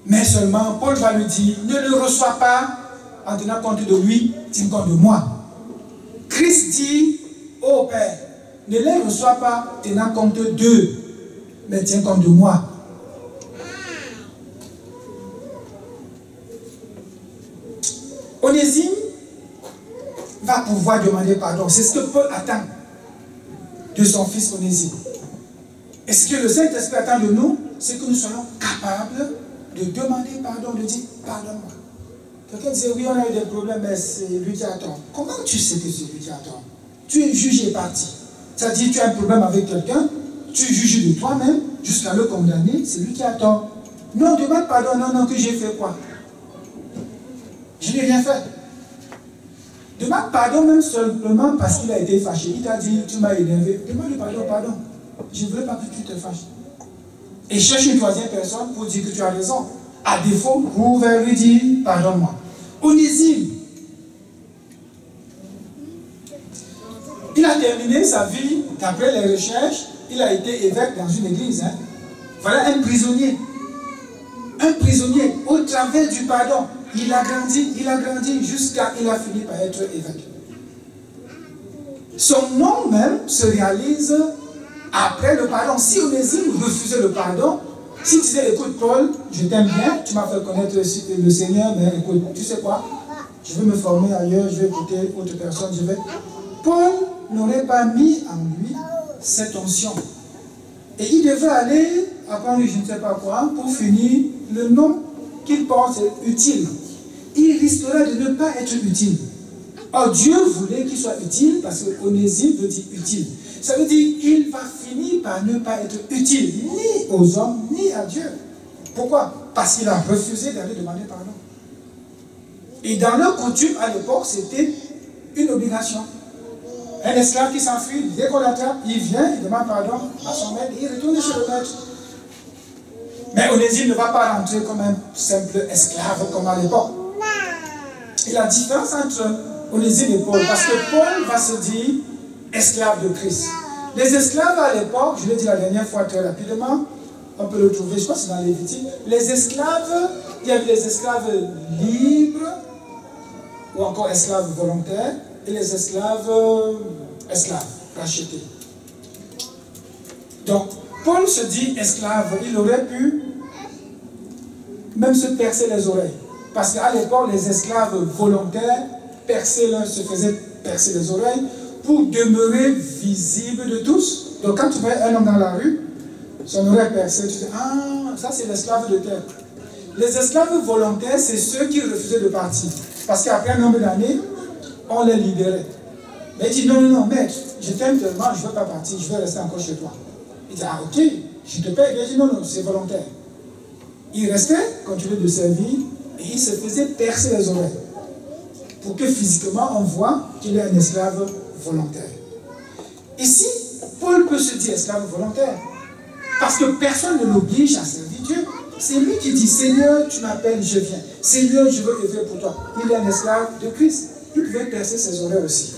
Mais seulement, Paul va lui dire, ne le reçois pas en tenant compte de lui, tiens compte de moi. Christ dit, ô Père, ne les reçois pas tenant compte d'eux, mais tiens compte de moi. Onésime va pouvoir demander pardon. C'est ce que Paul attend de son fils Onésime. Et ce que le Saint-Esprit attend de nous, c'est que nous soyons capables de demander pardon, de dire pardonne-moi. Quelqu'un disait oui, on a eu des problèmes, mais c'est lui qui a tort. Comment tu sais que c'est lui qui a tort? Tu es jugé parti. C'est-à-dire tu as un problème avec quelqu'un, tu juges de toi-même jusqu'à le condamner, c'est lui qui a tort. Non, demande pardon, non, que j'ai fait quoi? Je n'ai rien fait. Demande pardon même simplement parce qu'il a été fâché. Il t'a dit, tu m'as énervé. Demande pardon. Je ne veux pas que tu te fâches. Et cherche une troisième personne pour dire que tu as raison. À défaut, vous pouvez lui dire, pardonne-moi. Onésime, il a terminé sa vie, d'après les recherches, il a été évêque dans une église. Voilà un prisonnier. Un prisonnier, au travers du pardon. Il a grandi jusqu'à il a fini par être évêque. Son nom même se réalise après le pardon. Si Onésime refusait le pardon, s'il disait écoute Paul, je t'aime bien, tu m'as fait connaître le Seigneur, mais écoute, tu sais quoi, je vais me former ailleurs, je vais écouter autre personne, Paul n'aurait pas mis en lui cette onction. Et il devrait aller apprendre je ne sais pas quoi, pour finir, le nom qu'il porte est utile. Il risquerait de ne pas être utile. Or, Dieu voulait qu'il soit utile parce que Onésime veut dire utile. Ça veut dire qu'il va finir par ne pas être utile, ni aux hommes, ni à Dieu. Pourquoi? Parce qu'il a refusé d'aller demander pardon. Et dans leur coutume, à l'époque, c'était une obligation. Un esclave qui s'enfuit, dès qu'on l'attrape, il vient, il demande pardon à son maître et il retourne chez le maître. Mais Onésime ne va pas rentrer comme un simple esclave comme à l'époque. Et la différence entre Onésime et Paul, parce que Paul va se dire esclave de Christ. Les esclaves à l'époque, je l'ai dit la dernière fois très rapidement, on peut le trouver, je crois que c'est dans les Lévitique. Les esclaves, il y avait les esclaves libres, ou encore esclaves volontaires, et les esclaves rachetés. Donc, Paul se dit esclave, il aurait pu même se percer les oreilles. Parce qu'à l'époque, les esclaves volontaires se faisaient percer les oreilles pour demeurer visible de tous. Donc quand tu vois un homme dans la rue, son oreille percée, tu dis, ah, ça c'est l'esclave de terre. Les esclaves volontaires, c'est ceux qui refusaient de partir. Parce qu'après un nombre d'années, on les libérait. Mais il dit, non, non, non, maître, je t'aime tellement, je ne veux pas partir, je veux rester encore chez toi. Il dit, ah ok, je te paye. Il dit, non, non, c'est volontaire. Il restait, continuait de servir, et il se faisait percer les oreilles. Pour que physiquement, on voit qu'il est un esclave volontaire. Ici, Paul peut se dire esclave volontaire. Parce que personne ne l'oblige à servir Dieu. C'est lui qui dit, Seigneur, tu m'appelles, je viens. Seigneur, je veux œuvrer pour toi. Il est un esclave de Christ. Il pouvait percer ses oreilles aussi.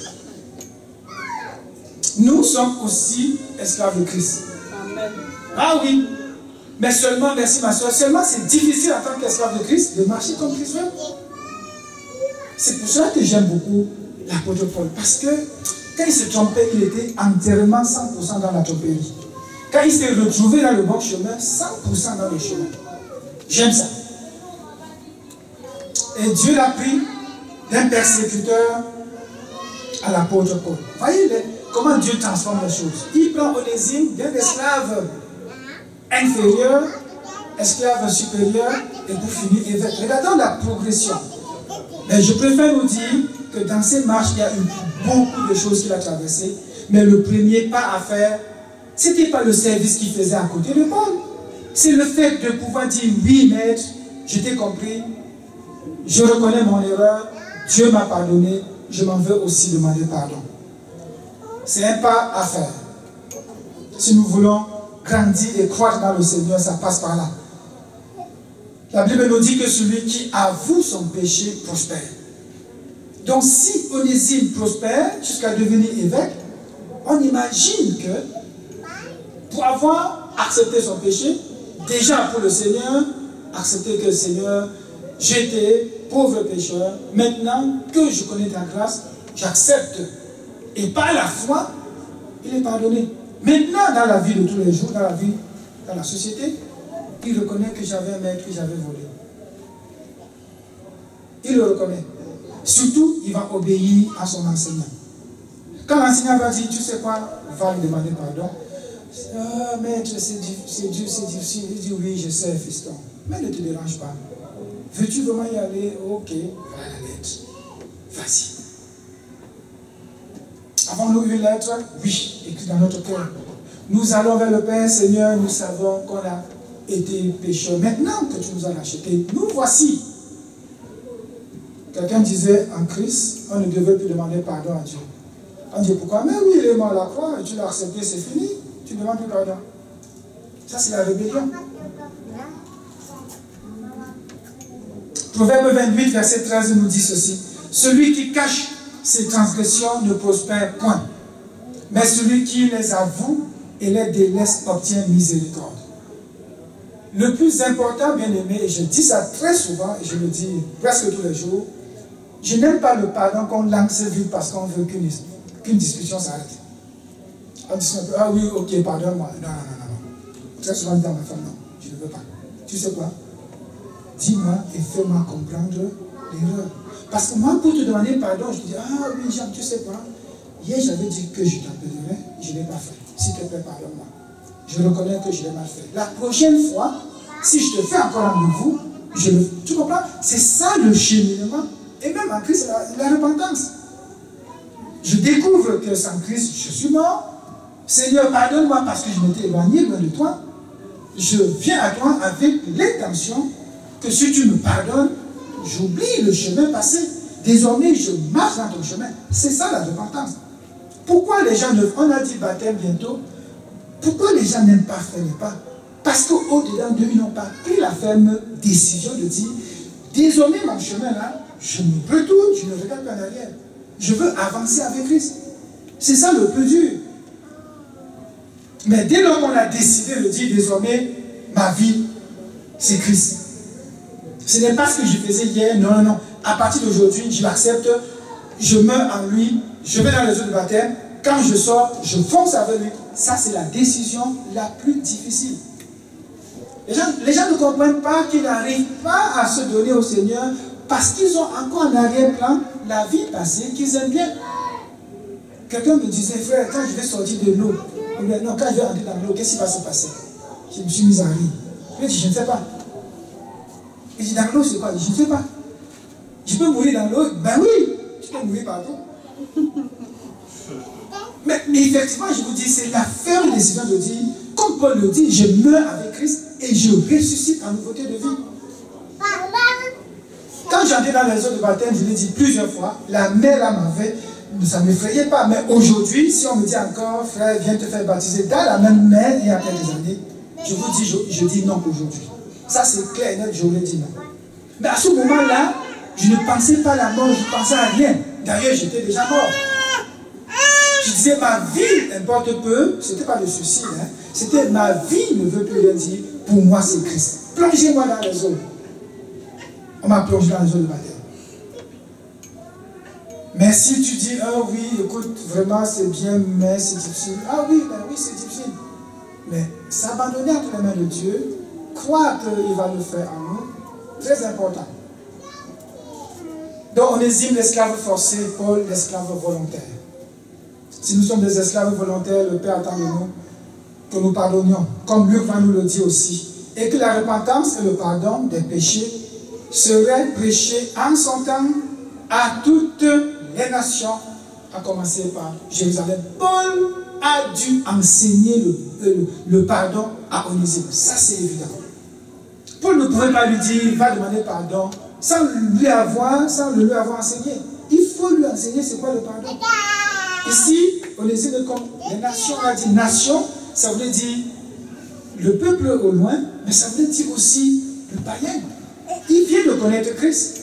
Nous sommes aussi esclaves de Christ. Amen. Ah oui. Mais seulement, merci ma soeur, seulement c'est difficile en tant qu'esclave de Christ de marcher comme Christ veut. C'est pour cela que j'aime beaucoup l'apôtre Paul. Parce que quand il se trompait, il était entièrement 100% dans la tromperie. Quand il s'est retrouvé dans le bon chemin, 100% dans le chemin. J'aime ça. Et Dieu l'a pris d'un persécuteur à l'apôtre Paul. Voyez comment Dieu transforme les choses. Il prend Onésime d'un esclave inférieur, esclave supérieur, et pour finir évêque. Regardons la progression. Mais je préfère vous dire que dans ces marches, il y a eu beaucoup de choses qu'il a traversées. Mais le premier pas à faire, ce n'était pas le service qu'il faisait à côté de Paul. C'est le fait de pouvoir dire, oui, maître, je t'ai compris, je reconnais mon erreur, Dieu m'a pardonné, je m'en veux aussi demander pardon. C'est un pas à faire. Si nous voulons grandir et croître dans le Seigneur, ça passe par là. La Bible nous dit que celui qui avoue son péché prospère. Donc si Onésime prospère jusqu'à devenir évêque, on imagine que pour avoir accepté son péché, déjà pour le Seigneur, accepter que le Seigneur, j'étais pauvre pécheur, maintenant que je connais ta grâce, j'accepte. Et par la foi, il est pardonné. Maintenant, dans la vie de tous les jours, dans la vie, dans la société, il reconnaît que j'avais un maître, que j'avais volé. Il le reconnaît. Surtout, il va obéir à son enseignant. Quand l'enseignant va dire, tu sais quoi, va lui demander pardon. Ah, maître, c'est difficile. Il dit, oui, je sais, fiston. Mais ne te dérange pas. Veux-tu vraiment y aller? Ok, voilà la lettre. Vas-y. Avons-nous une lettre? Oui, écrite dans notre cœur. Nous allons vers le Père, Seigneur, nous savons qu'on a été pécheurs. Maintenant que tu nous as rachetés, nous voici. Quelqu'un disait, en Christ, on ne devait plus demander pardon à Dieu. On dit, pourquoi? Mais oui, il est mort à la croix, et tu l'as accepté, c'est fini. Tu ne demandes plus pardon. Ça, c'est la rébellion. Proverbe 28, verset 13 nous dit ceci. Celui qui cache ses transgressions ne prospère point. Mais celui qui les avoue et les délaisse obtient miséricorde. Le plus important, bien aimé, et je dis ça très souvent, et je le dis presque tous les jours, je n'aime pas le pardon qu'on lance vite parce qu'on veut qu'une discussion s'arrête. On dit, ah oui, ok, pardonne-moi. Non, non, non, non. Très souvent, dans ma femme, non, je ne veux pas. Tu sais quoi? Dis-moi et fais-moi comprendre l'erreur. Parce que moi, pour te demander pardon, je te dis, ah oui, Jean, tu sais quoi? Hier, j'avais dit que je t'appellerais, je ne l'ai pas fait. S'il te plaît, pardonne-moi. je reconnais que je l'ai mal fait. La prochaine fois, si je te fais encore un rendez-vous, tu comprends? C'est ça le cheminement. Et même en Christ, la repentance. Je découvre que sans Christ, je suis mort. Seigneur, pardonne-moi parce que je m'étais éloigné loin de toi. Je viens à toi avec l'intention que si tu me pardonnes, j'oublie le chemin passé. Désormais, je marche dans ton chemin. C'est ça la repentance. Pourquoi les gens ne... On a dit baptême bientôt. Pourquoi les gens n'aiment pas faire les pas? Parce qu'au-dedans d'eux, ils n'ont pas pris la ferme décision de dire désormais, mon chemin là, je me retourne, je ne regarde pas en arrière. Je veux avancer avec Christ. C'est ça le plus dur. Mais dès lors qu'on a décidé de dire désormais, ma vie, c'est Christ. Ce n'est pas ce que je faisais hier, non, non, non. À partir d'aujourd'hui, je l'accepte, je meurs en lui, je vais dans les eaux de baptême. Quand je sors, je fonce avec lui. Ça, c'est la décision la plus difficile. Les gens ne comprennent pas qu'ils n'arrivent pas à se donner au Seigneur parce qu'ils ont encore en arrière-plan la vie passée qu'ils aiment bien. Quelqu'un me disait, frère, quand je vais sortir de l'eau, non, quand je vais entrer dans l'eau, qu'est-ce qui va se passer? Je me suis mis à rire. Je lui ai dit, je ne sais pas. Il dit, dans l'eau, c'est quoi? Je ne sais pas. Je peux mourir dans l'eau? Ben oui, tu peux mourir partout. Mais effectivement, je vous dis, c'est la ferme décision de dire, comme Paul le dit, je meurs avec Christ et je ressuscite en nouveauté de vie. Quand j'entrais dans les eaux de baptême, je l'ai dit plusieurs fois, la mer là m'avait, ça ne m'effrayait pas. Mais aujourd'hui, si on me dit encore, frère, viens te faire baptiser dans la même mer il y a quelques années, je vous dis, je dis non aujourd'hui. Ça c'est clair et net, j'aurais dit non. Mais à ce moment-là, je ne pensais pas à la mort, je pensais à rien. D'ailleurs, j'étais déjà mort. Je disais, ma vie importe peu, ce n'était pas le souci, hein. C'était ma vie ne veut plus rien dire, pour moi c'est Christ. Plongez-moi dans les eaux. On m'a plongé dans les eaux de baptême. Mais si tu dis, ah oui, écoute, vraiment c'est bien, mais c'est difficile. Ah oui, ben oui, c'est difficile. Mais s'abandonner entre les mains de Dieu, croire qu'il va le faire en nous, très important. Donc Onésime, l'esclave forcé, Paul, l'esclave volontaire. Si nous sommes des esclaves volontaires, le Père attend de nous que nous pardonnions, comme Luc va nous le dire aussi, et que la repentance et le pardon des péchés seraient prêchés en son temps à toutes les nations, à commencer par Jérusalem. Paul a dû enseigner le pardon à Onésime. Ça, c'est évident. Paul ne pouvait pas lui dire, va demander pardon, sans le lui avoir enseigné. Il faut lui enseigner c'est quoi le pardon. Ici, Onésime, comme les nations, on a dit nation, ça voulait dire le peuple au loin, mais ça voulait dire aussi le païen. Il vient de connaître Christ.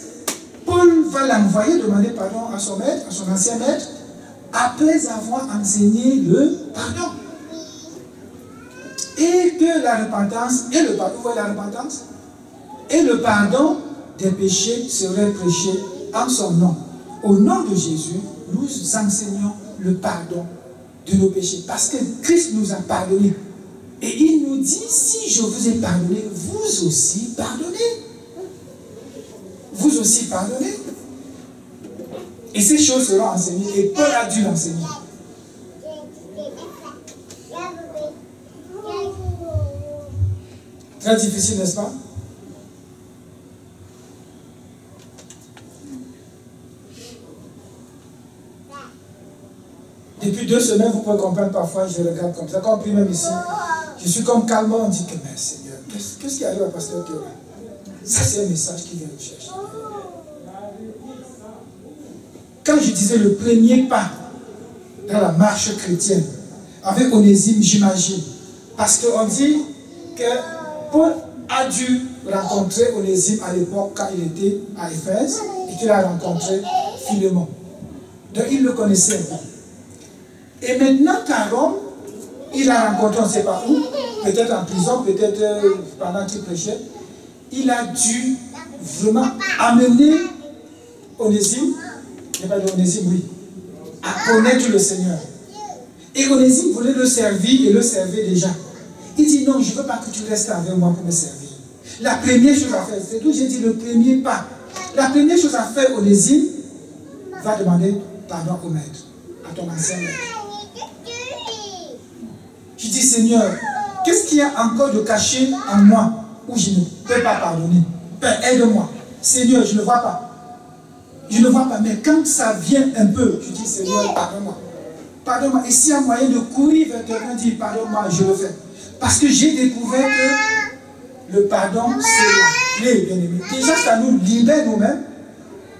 Paul va l'envoyer demander pardon à son maître, à son ancien maître, après avoir enseigné le pardon. Et que la repentance, et le pardon, vous voyez la repentance, et le pardon des péchés seraient prêchés en son nom. Au nom de Jésus, nous enseignons le pardon de nos péchés. Parce que Christ nous a pardonné. Et il nous dit, si je vous ai pardonné, vous aussi pardonnez. Vous aussi pardonnez. Et ces choses seront enseignées. Et Paul a dû l'enseigner. Très difficile, n'est-ce pas? Depuis 2 semaines, vous pouvez comprendre parfois, je regarde comme ça, compris même ici. Je suis comme calmement, on dit que, mais Seigneur, qu'est-ce qui arrive à Pasteur Théorie? Ça, c'est un message qui vient nous chercher. Quand je disais le premier pas dans la marche chrétienne, avec Onésime, j'imagine. Parce qu'on dit que Paul a dû rencontrer Onésime à l'époque quand il était à Éphèse et qu'il a rencontré Philémon. Donc il le connaissait un peu. Et maintenant qu'à Rome, il a rencontré, on ne sait pas où, peut-être en prison, peut-être pendant qu'il prêchait, il a dû vraiment amener Onésime, je pas de Onésime, oui, à connaître le Seigneur. Et Onésime voulait le servir et le servait déjà. Il dit non, je ne veux pas que tu restes avec moi pour me servir. La première chose à faire, c'est d'où j'ai dit le premier pas. La première chose à faire, Onésime va demander pardon au maître, à ton ancien maître. Je dis Seigneur, Qu'est-ce qu'il y a encore de caché en moi où je ne peux pas pardonner? Père, aide-moi. Seigneur, je ne vois pas. Je ne vois pas, mais quand ça vient un peu, je dis, Seigneur, pardonne-moi. Pardonne-moi. Et s'il y a moyen de courir vers quelqu'un, dire, pardonne-moi, je le fais. Parce que j'ai découvert que le pardon, c'est la clé, bien aimé. Déjà, ça nous libère nous-mêmes.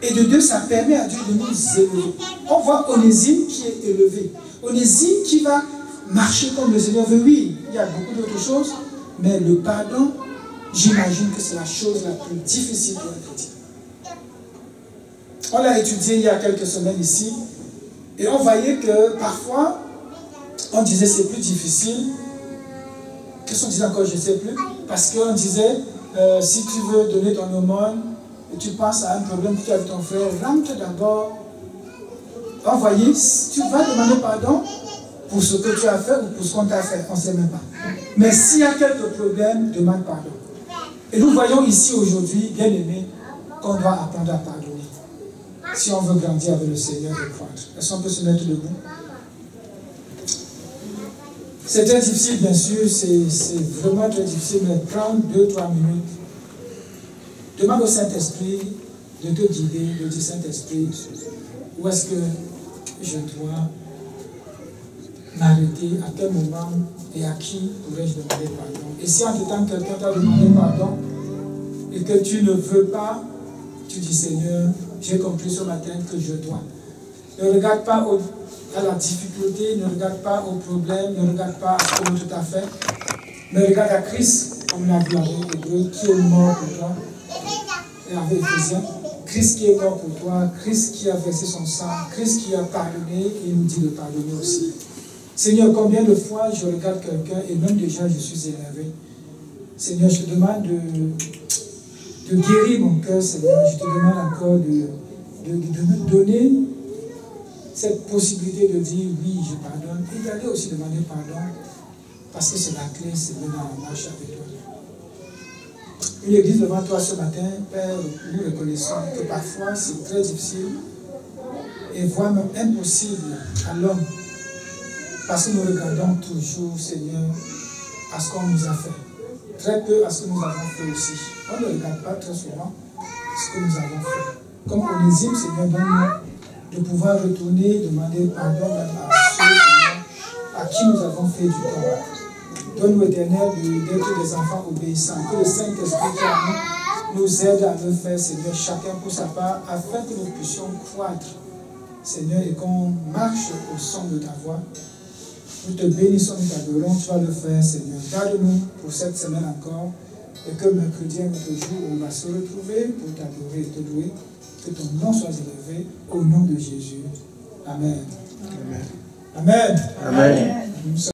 Et de deux, ça permet à Dieu de nous élever. On voit Onésime qui est élevé. Onésime qui va marcher comme le Seigneur veut. Oui, il y a beaucoup d'autres choses, mais le pardon, j'imagine que c'est la chose la plus difficile pour un chrétien. On l'a étudié il y a quelques semaines ici, et on voyait que parfois, on disait c'est plus difficile. Qu'est-ce qu'on disait encore? Je ne sais plus. Parce qu'on disait, si tu veux donner ton aumône, et tu penses à un problème que tu as avec ton frère, rentre d'abord. On voyait, tu vas demander pardon pour ce que tu as fait ou pour ce qu'on t'a fait, on ne sait même pas. Mais s'il y a quelques problèmes, demande pardon. Et nous voyons ici aujourd'hui, bien aimés, qu'on doit apprendre à pardonner. Si on veut grandir avec le Seigneur et croître. Est-ce qu'on peut se mettre debout? C'est très difficile, bien sûr, c'est vraiment très difficile, mais prends 2-3 minutes. Demande au Saint-Esprit de te guider, de dire Saint-Esprit, où est-ce que je dois m'arrêter, à quel moment et à qui pourrais-je demander pardon. Et si entre-temps quelqu'un t'a demandé pardon et que tu ne veux pas, tu dis Seigneur, j'ai compris ce matin que je dois. Ne regarde pas à la difficulté, ne regarde pas au problème, ne regarde pas à ce que tout a fait, mais regarde à Christ, comme l'a vu avec Hébreu, qui est mort pour toi, et avec Éphésiens, Christ qui est mort pour toi, Christ qui a versé son sang, Christ qui a pardonné, et il nous dit de pardonner aussi. Seigneur, combien de fois je regarde quelqu'un et même déjà je suis énervé. Seigneur, je te demande de guérir mon cœur, Seigneur. Je te demande encore de me donner cette possibilité de dire oui, je pardonne. Et d'aller aussi demander pardon, parce que c'est la clé, c'est venir en marche avec toi. Une église devant toi ce matin, Père, nous reconnaissons que parfois c'est très difficile et voire même impossible à l'homme. Parce que nous regardons toujours, Seigneur, à ce qu'on nous a fait. Très peu à ce que nous avons fait aussi. On ne regarde pas très souvent ce que nous avons fait. Comme Onésime, Seigneur, donne-nous de pouvoir retourner, demander pardon même à ceux, Seigneur, à qui nous avons fait du tort. Donne-nous, Éternel, d'être des enfants obéissants. Que le Saint-Esprit nous aide à le faire, Seigneur, chacun pour sa part, afin que nous puissions croître, Seigneur, et qu'on marche au son de ta voix. Nous te bénissons, nous t'adorons, tu vas le faire, Seigneur. Garde-nous pour cette semaine encore, et que mercredi est notre jour où on va se retrouver pour t'adorer et te louer. Que ton nom soit élevé au nom de Jésus. Amen. Amen. Amen. Amen.